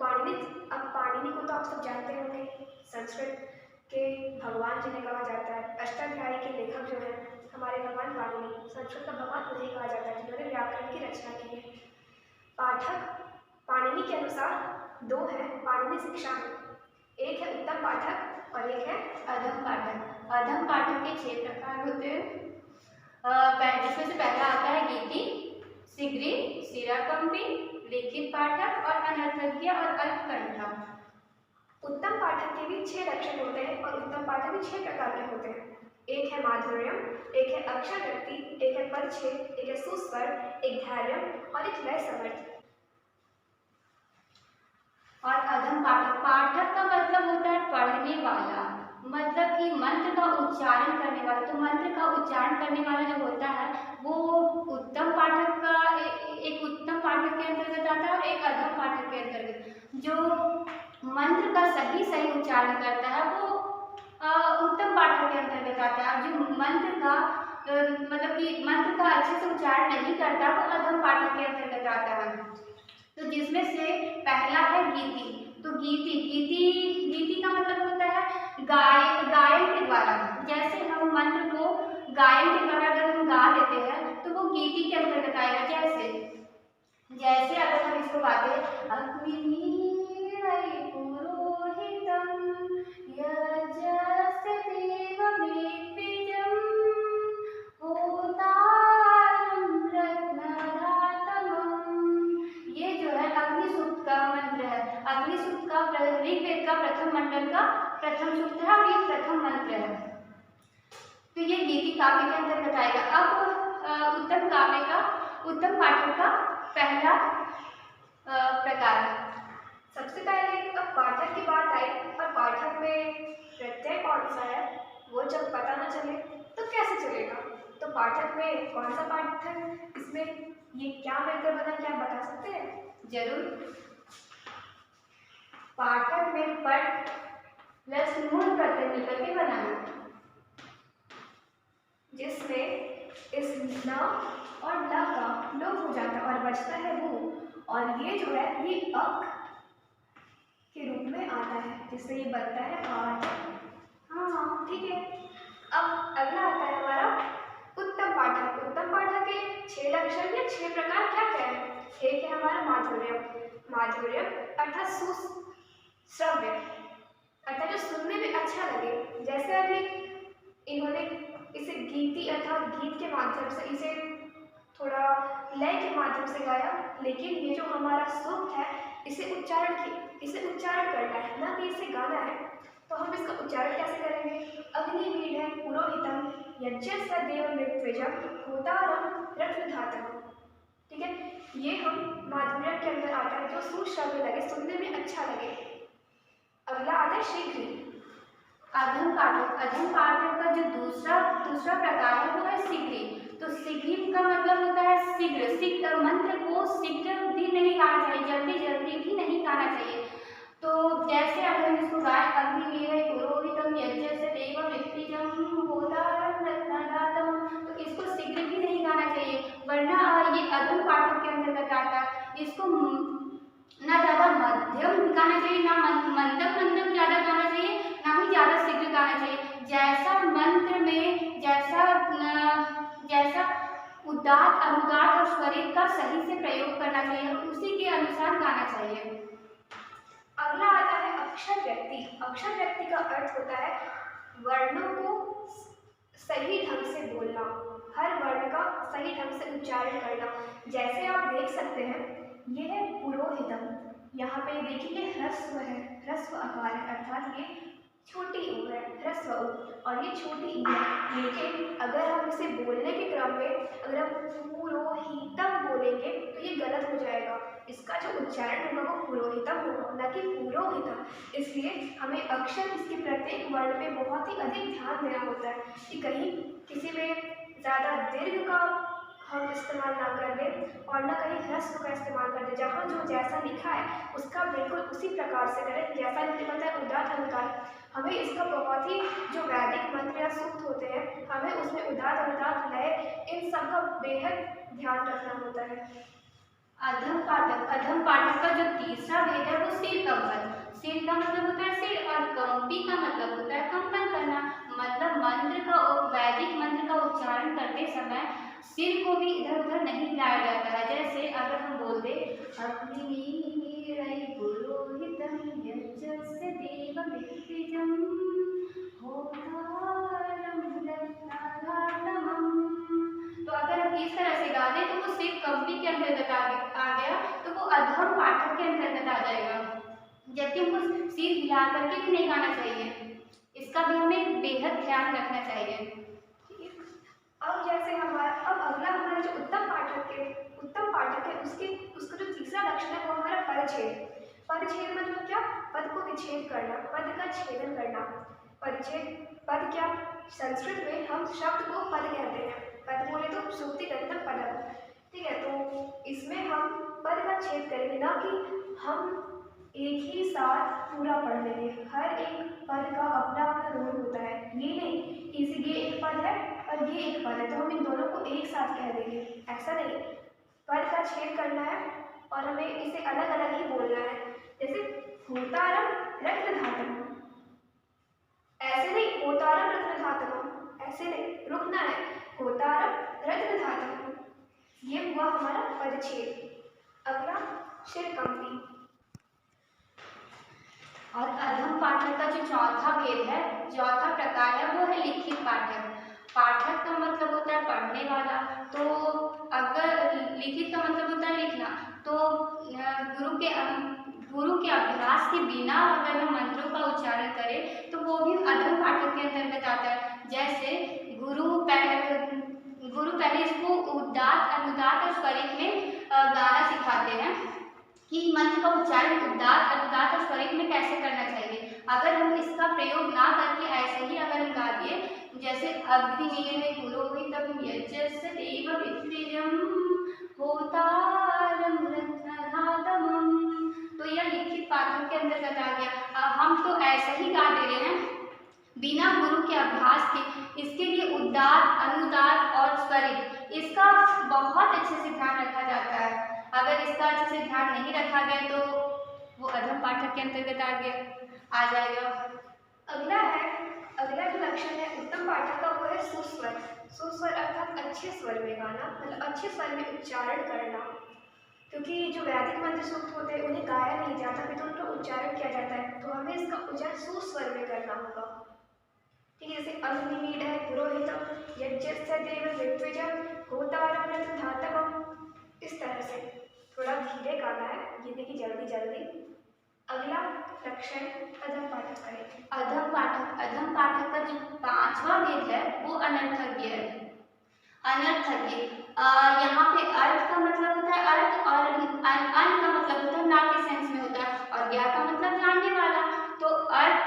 पाणिनि, अब पाणिनि को तो आप सब जानते होंगे, संस्कृत के भगवान जिन्हें कहा जाता है। अष्टाध्यायी के लेखक जो है हमारे भगवान पाणिनि, संस्कृत का भगवान उन्हें कहा जाता है जिन्होंने व्याकरण की रचना की है। पाठक पाणिनि के अनुसार दो है पाणिनि शिक्षा में, एक है उत्तम पाठक और एक है अधम पाठक। अधम पाठक के 6 प्रकार होते हैं, जिसमें से पहला आता है गीति, शीघ्री, शिराकंपी, लिखित पाठक और अनर्थज्ञ और अल्पकंठा। उत्तम पाठक के भी 6 लक्षण होते हैं और उत्तम पाठक भी 6 प्रकार के होते हैं। एक है माधुर्यम, एक है अक्षर व्यक्ति, एक है परिच्छेद, एक है सुस्वर, एक धैर्य और एक लय समर्थ। और अधम पाठक, पाठक का मतलब होता है पढ़ने वाला, मतलब कि मंत्र का उच्चारण करने वाला। तो मंत्र का उच्चारण करने वाला जो होता है वो उत्तम पाठक का एक उत्तम पाठक के अंतर्गत आता है और एक अधम पाठक के अंतर्गत। जो मंत्र का सही उच्चारण करता है वो उत्तम पाठक के अंतर्गत आता है। जो मंत्र का मतलब कि मंत्र का अच्छे से उच्चारण नहीं करता वो अधम पाठक के अंतर्गत आता है। तो जिसमें से पहला है गीति। तो गीति का मतलब होता है गायन के द्वारा। जैसे हम मंत्र को गायन के द्वारा अगर हम गा देते हैं तो वो गीति के अंतर्गत आएगा। जैसे अगर हम इसको गाते हैं, अग्निमीळ्यै पुरोहितं यज्ञस्य देवमेत्विजं होतारं रत्नधातमं। ये जो है अग्निसूक्त का मंत्र है। अग्निसूक्त का ऋग्वेद का प्रथम मंडल का प्रथम सूक्त है और ये प्रथम मंत्र है। तो ये गीति काव्य के अंतर्गत आएगा। अब उत्तम पाठक का पहला प्रकार। सबसे पहले अब पाठक की बात आई और पाठक में प्रत्यय कौन सा है वो जब पता न चले तो कैसे चलेगा। तो पाठक में कौन सा पाठक, इसमें ये क्या मिलकर बना, क्या बता सकते हैं? जरूर। पाठक में पट प्लस मूल प्रत्यय मिलकर के बना है, जिसमें इस न और ल का लोप हो जाता है और बचता है वो, और ये जो है ये अक के रूप में आता है जिससे ये बनता है पाठ। हाँ ठीक है। अब अगला आता है हमारा उत्तम पाठक। उत्तम पाठक के 6 लक्षण या 6 प्रकार क्या क्या है? एक है हमारा माधुर्य अर्थात सुश्रव्य, अर्थात जो सुनने में अच्छा लगे। जैसे अभी इन्होंने इसे गीति अर्थात गीत के माध्यम से, इसे थोड़ा लय के माध्यम से गाया, लेकिन ये जो हमारा सूक्त है इसे उच्चारण करना है, ना कि इसे गाना है। तो हम इसका उच्चारण कैसे करेंगे? अग्निमीळ्यै पुरोहितं यज्ञस्य देवमेत्विजं होतारं रत्नधातमं। ठीक है, ये हम माधुर्य के अंदर आता है, जो सुश्रव्य लगे, सुनने में अच्छा लगे। अगला आता है शीघ्री। अधम पाठक का जो दूसरा प्रकार है वो है शीघ्री। तो शीघ्री का मतलब होता है शीघ्र। मंत्र को शीघ्र भी नहीं गाना चाहिए, जल्दी भी नहीं गाना चाहिए। तो जैसे अगर हम इसको गाएं, अग्निमीळ्यै पुरोहितं यज्ञस्य देवमेत्विजं होतारं रत्नधातमं, तो इसको शीघ्र भी नहीं गाना चाहिए, वरना ये अधम पाठक के अंतर्गत आता है। इसको ना ज़्यादा मध्यम गाना चाहिए, ना मंदम ज़्यादा गाना चाहिए, ना ही ज़्यादा शीघ्र गाना चाहिए। जैसा मंत्र में जैसा उदात्त अनुदात्त और स्वरित का सही से प्रयोग करना चाहिए, उसी के अनुसार गाना चाहिए। अगला आता है अक्षर व्यक्ति। अक्षर व्यक्ति का अर्थ होता है वर्णों को सही ढंग से बोलना, हर वर्ण का सही ढंग से उच्चारण करना। जैसे आप देख सकते हैं ये है पुरोहितम, यहाँ पे देखिए ह्रस्व है, ह्रस्व आकार है, अर्थात ये छोटी ऊ है, ह्रस्व ऊ, और ये छोटी ई है। लेकिन अगर हम इसे बोलने के क्रम में अगर हम पुरोहितम बोलेंगे तो ये गलत हो जाएगा। इसका जो उच्चारण होगा वो पुरोहितम होगा, न कि पुरोहितम। इसलिए हमें अक्षर इसके प्रत्येक वर्ण में बहुत ही अधिक ध्यान देना होता है कि कहीं किसी में ज़्यादा दीर्घ का हम इस्तेमाल ना कर दें और ना कहीं ह्रस्व का इस्तेमाल कर दें। जहाँ जो जैसा लिखा है उसका बिल्कुल उसी प्रकार से करें जैसा लिखा है उदात्त अनुदात्त। हमें इसका बहुत ही जो वैदिक मंत्र या सूक्त होते हैं हमें उसमें उदात्त अनुदात्त लय इन सब का बेहद ध्यान रखना होता है। अधम पाठक का जो तीसरा भेद है वो शीघ्र कंपन। सिर का मतलब होता है सिर और कंपी का मतलब होता है कंपन करना। मतलब वैदिक मंत्र का उच्चारण करते समय सिर को भी इधर उधर नहीं हिलाया जाता है। जैसे अगर हम बोल दे अग्निमीळै पुरोहितं यज्ञस्य देवमित्रिजं होतारं रत्नाघातमं, तो अगर हम इस तरह से गा दें तो वो सिर्फ कंपी के अंतर्गत आ गया, तो वो अधम पाठक के अंतर्गत आ जाएगा। जबकि हमको सिर हिला करके भी नहीं गाना चाहिए, इसका भी हमें बेहद ध्यान रखना चाहिए। अब जैसे अब अगला हमारा जो उत्तम पाठक है उसका जो तीसरा लक्षण है वो हमारा पदछेद। पदछेद मतलब क्या? पद को विच्छेद करना, पद का छेदन करना। पद क्या? संस्कृत में हम शब्द को पद कहते हैं। पद बोले तो सूक्तिगतम पदम, ठीक है। तो इसमें हम पद का छेद करेंगे, ना कि हम एक ही साथ पूरा पढ़ लेंगे। हर एक पद का अपना अपना रोल होता है। ये नहीं कि ये एक पद है और ये एक पद है तो हम इन दोनों को एक साथ कह देंगे, ऐसा नहीं। पद का छेद करना है और हमें इसे अलग अलग ही बोलना है। जैसे होतारम रत्नधातम, ऐसे नहीं होतारम रत्नधातम, ऐसे नहीं, रुकना है। होतारम रत्नधातम, ये हुआ हमारा पदछेद। अगला शिरकंपी। और अधम पाठक का जो चौथा भेद है, चौथा प्रकार है, वो है लिखित पाठक। पाठक का मतलब होता है पढ़ने वाला, तो अगर लिखित का मतलब होता है लिखना, तो गुरु के अभ्यास के बिना अगर हम मंत्रों का उच्चारण करें तो वो भी अधम पाठक के अंतर्गत आता है। जैसे गुरु पहले इसको उदात्त अनुदात्त और स्वरित में गाना सिखाते हैं कि मंत्र का उच्चारण उदात्त अनुदात्त और स्वरित में कैसे करना चाहिए। अगर हम इसका प्रयोग ना करके ऐसे ही अगर हम गा दिए, जैसे अग्निमीळै पुरोहितं यज्ञस्य देवमित्रिजं होतारं रत्नघातमं, तो यह लिखित पाठक के अंतर्गत आ गया। हम तो ऐसे ही गा दे रहे हैं बिना गुरु के अभ्यास के। इसके लिए उदात्त अनुदात्त और स्वरित, इसका बहुत अच्छे से ध्यान रखा जाता है। अगर इसका अच्छे से ध्यान नहीं रखा गया तो वो अधम पाठक के अंतर्गत आ जाएगा। अगला जो लक्षण है उत्तम पाठक का वो है सुस्वर। सुस्वर अर्थात अच्छे स्वर में गाना, मतलब अच्छे स्वर में उच्चारण करना। क्योंकि जो वैदिक मंत्र सूक्त होते हैं उन्हें गाया नहीं जाता, फिर तो उनका उच्चारण किया जाता है, तो हमें इसका उच्चारण सुस्वर में करना होगा, ठीक है। जैसे अग्निमीळै पुरोहितं यज्ञस्य देवमित्रिजं होतारं रत्नघातमं, इस तरह से थोड़ा धीरे गाना है, ये देखिए जल्दी जल्दी। अगला लक्षण अधम पाठक करेंगे। अधम पाठक का जो पांचवा भेद है वो अनर्थज्ञ है। अनर्थज्ञ यहाँ पे अर्थ का मतलब होता है अर्थ, और अन का मतलब होता है ना के सेंस में होता है, और ज्ञा का मतलब जानने वाला। तो अर्थ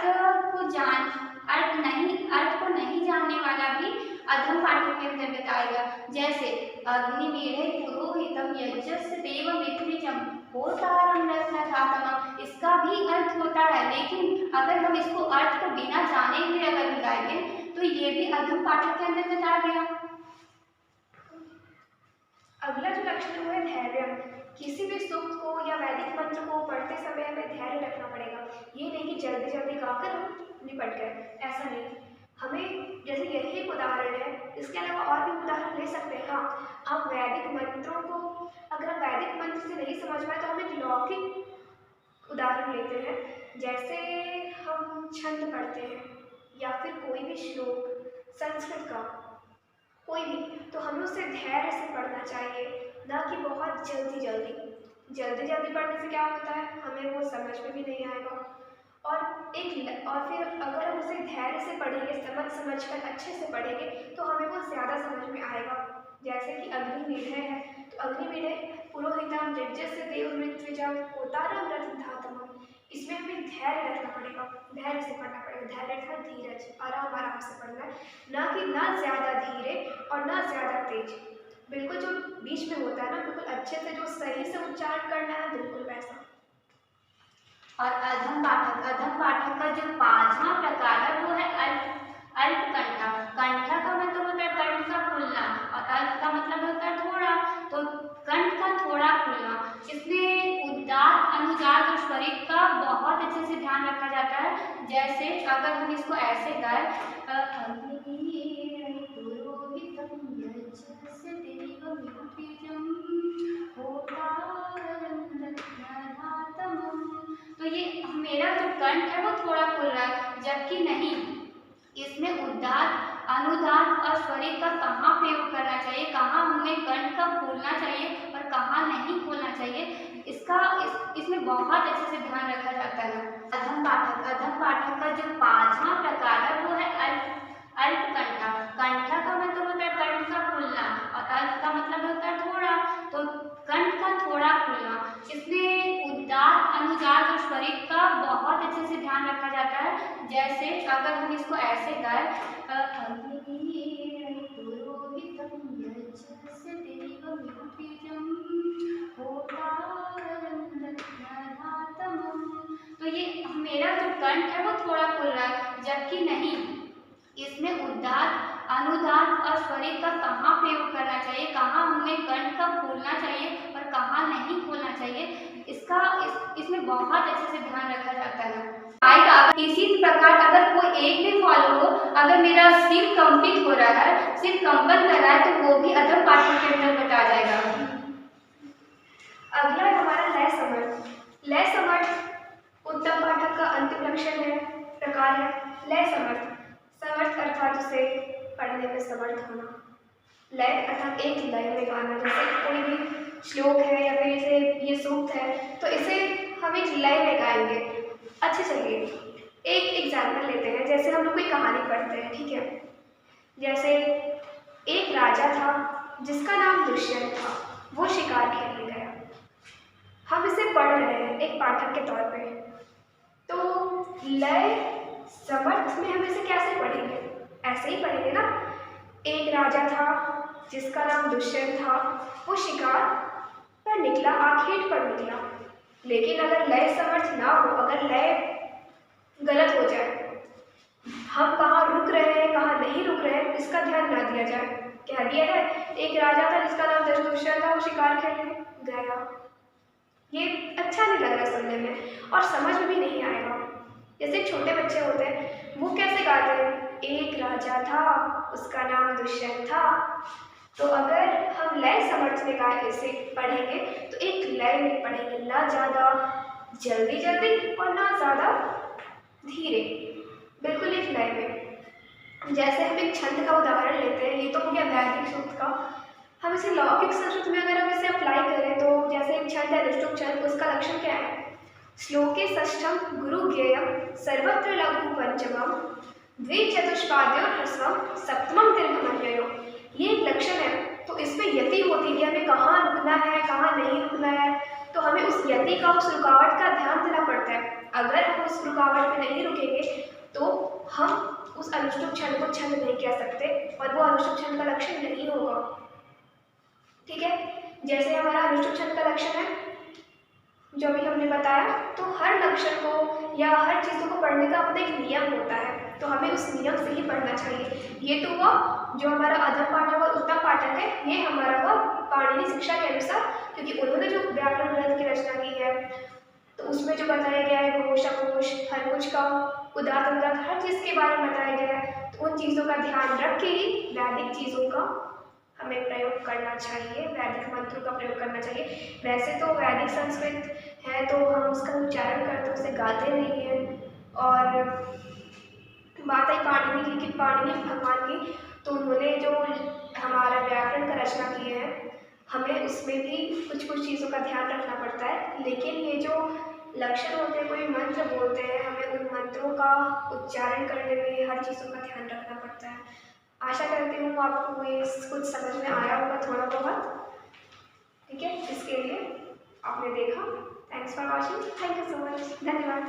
को नहीं जानने वाला भी अधम पाठक के अंतर्गत आएगा। जैसे अग्निमीळै पुरोहितं यज्ञस्य देवमित्रिजं होतारं रत्नघातमं, इसका भी अर्थ होता है, लेकिन अगर हम इसको अर्थ को बिना जाने हुए अगर हम गाएंगे तो ये भी अधम पाठक के अंतर्गत आ गया। अगला जो लक्षण है वो है धैर्य। किसी भी सूक्त को या वैदिक मंत्र को पढ़ते समय हमें धैर्य रखना पड़ेगा। ये नहीं कि जल्दी जल्दी गाकर हम निपट गए, ऐसा नहीं। हमें जैसे यही एक उदाहरण है, इसके अलावा और भी उदाहरण ले सकते हैं। हाँ, हम वैदिक मंत्रों को अगर हम वैदिक मंत्र से नहीं समझ पाए तो हम एक लौकिक उदाहरण लेते हैं। जैसे हम छंद पढ़ते हैं या फिर कोई भी श्लोक संस्कृत का कोई भी, तो हमें उसे धैर्य से पढ़ना चाहिए, ना कि बहुत जल्दी जल्दी पढ़ने से क्या होता है, हमें वो समझ में भी नहीं आएगा। और फिर अगर हम उसे धैर्य से पढ़ेंगे, समझ कर अच्छे से पढ़ेंगे तो हमें वो ज़्यादा समझ में आएगा। जैसे कि अग्निमीळै है, तो अग्निमीळै पुरोहितं यज्ञस्य देवमित्रिजं होतारं रत्नघातमं, इसमें हमें धैर्य रखना पड़ेगा, धैर्य से पढ़ना पड़ेगा। धैर्य था धीरज, आराम से पढ़ना है, ना कि ना ज़्यादा धीरे और ना ज़्यादा तेज, बिल्कुल जो बीच में होता है ना, बिल्कुल अच्छे से जो सही से उच्चारण करना है, बिल्कुल वैसा। और अधम पाठक का जो पांचवा प्रकार है वो है अल्पकंठा। कंठा का मतलब होता है कंठ का खुलना, और अल्प का मतलब होता है थोड़ा, तो कंठ का थोड़ा खुलना। इसमें उदात्त अनुदात्त और स्वरित का जैसे अगर हम इसको ऐसे गाएं तो ये मेरा जो कंठ है वो थोड़ा खुल रहा है, जबकि नहीं, इसमें उदात्त अनुदात्त और स्वरित का कहाँ प्रयोग करना चाहिए, कहाँ हमें कंठ का खोलना चाहिए और कहाँ नहीं खोलना चाहिए, इसमें बहुत अच्छे से ध्यान रखा जाता है। अधम पाठक का जो पांचवा प्रकार है वो है अल्प कंठा। कंठा का मतलब होता है कंठ का खुलना और अल्प का मतलब होता है थोड़ा, तो कंठ का थोड़ा खुलना, इसमें उदात्त अनुदात्त और स्वरित का बहुत अच्छे से ध्यान रखा जाता है। जैसे अगर हम इसको ऐसे गाएं तो ये मेरा जो कंठ है वो थोड़ा खुल रहा है, जबकि नहीं, इसमें उदात्त अनुदात्त और स्वरित का कहाँ प्रयोग करना चाहिए, कहाँ हमें कंठ का खोलना चाहिए और कहाँ नहीं खोलना चाहिए, इसमें बहुत अच्छे से ध्यान रखा जाता है। अगर इसी प्रकार अगर कोई एक भी फॉलो हो, अगर मेरा सिर कंपित हो रहा है, सिर कंपन कर रहा है, तो वो भी अधम पाठक के अंदर बता जाएगा। अगला है हमारा लय समर्थ। लय समर्थ उत्तम पाठक का अंतिम लक्षण है, प्रकार है। लय समर्थ, समर्थ अर्थात उसे पढ़ने में समर्थ होना। लय अर्थात एक लय में गाना, जैसे कोई भी श्लोक है या फिर इसे ये सूक्त है तो इसे हम एक लय में गाएंगे। अच्छा चलिए एक एग्जाम्पल लेते हैं, जैसे हम लोग कोई कहानी पढ़ते हैं, ठीक है। जैसे एक राजा था जिसका नाम दुष्यंत था, वो शिकार खेलने गया। हम इसे पढ़ रहे हैं एक पाठक के तौर पे, तो लय समर्थ में हम इसे कैसे पढ़ेंगे? ऐसे ही पढ़ेंगे ना। एक राजा था जिसका नाम दुष्यंत था, वो शिकार पर निकला, आखेट पर निकला। लेकिन अगर लय समर्थ ना हो, अगर लय गलत हो जाए, हम कहाँ रुक रहे हैं कहाँ नहीं रुक रहे हैं इसका ध्यान ना दिया जाए। क्या दिया जाए? एक राजा था जिसका नाम दुष्यंत था, वो शिकार खेलने गया। ये अच्छा नहीं लग रहा सुनने में और समझ में भी नहीं आएगा। जैसे छोटे बच्चे होते हैं वो कैसे गाते हैं, एक राजा था उसका नाम दुष्यंत था। तो अगर हम लय समर्थ में गाए इसे पढ़ेंगे तो एक लय में पढ़ेंगे, ना ज़्यादा जल्दी जल्दी और ना ज़्यादा धीरे, बिल्कुल एक लय में। जैसे हम एक छंद का उदाहरण लेते हैं, ये तो हो गया वैदिक सूक्त का। हम इसे लौकिक संस्कृत में अगर हम इसे अप्लाई करें तो जैसे एक छंद है अनुष्टुप छंद, उसका लक्षण क्या है? श्लोके षष्ठम गुरु ज्ञेयम सर्वत्र लघु पंचमम द्विचतुष्पाद्यो ह्रस्वम सप्तमम दीर्घमन्वयो। ये एक लक्षण है, तो इसमें यति होती है कि हमें कहाँ रुकना है कहाँ नहीं रुकना है, तो हमें उस यति का, उस रुकावट का ध्यान देना पड़ता है। अगर हम उस रुकावट में नहीं रुकेंगे तो हम उस अनुष्टुप छंद को छंद नहीं कह सकते और वो अनुष्टुप छंद का लक्षण नहीं होगा। ठीक है, जैसे हमारा अनुष्टुप छंद का लक्षण है जो भी हमने बताया, तो हर लक्षण को या हर चीज़ों को पढ़ने का अपना एक नियम होता है, तो हमें उस नियम से ही पढ़ना चाहिए। ये तो हुआ जो हमारा अधम पाठक और उत्तम पाठक है, ये हमारा हुआ पाणिनि शिक्षा के अनुसार, क्योंकि उन्होंने जो व्याकरण ग्रंथ की रचना की है तो उसमें जो बताया गया है घोष अघोष हर कुछ का उदात्त अनुदात्त हर चीज़ के बारे में बताया गया है, तो उन चीज़ों का ध्यान रख के ही वैदिक चीज़ों का हमें प्रयोग करना चाहिए, वैदिक मंत्रों का प्रयोग करना चाहिए। वैसे तो वैदिक संस्कृत है तो हम उसका उच्चारण करते उसे गाते नहीं हैं। और बात आई पाणिनि की, पाणिनि भगवान की, तो उन्होंने जो हमारा व्याकरण का रचना किए हैं, हमें उसमें भी कुछ कुछ चीज़ों का ध्यान रखना पड़ता है। लेकिन ये जो लक्षण होते हैं, कोई मंत्र बोलते हैं, हमें उन मंत्रों का उच्चारण करने में हर चीज़ों का ध्यान रखना पड़ता है। आशा करती हूँ आपको ये कुछ समझ में आया होगा थोड़ा बहुत। ठीक है, इसके लिए आपने देखा। Thanks for watching, thank you so much, धन्यवाद।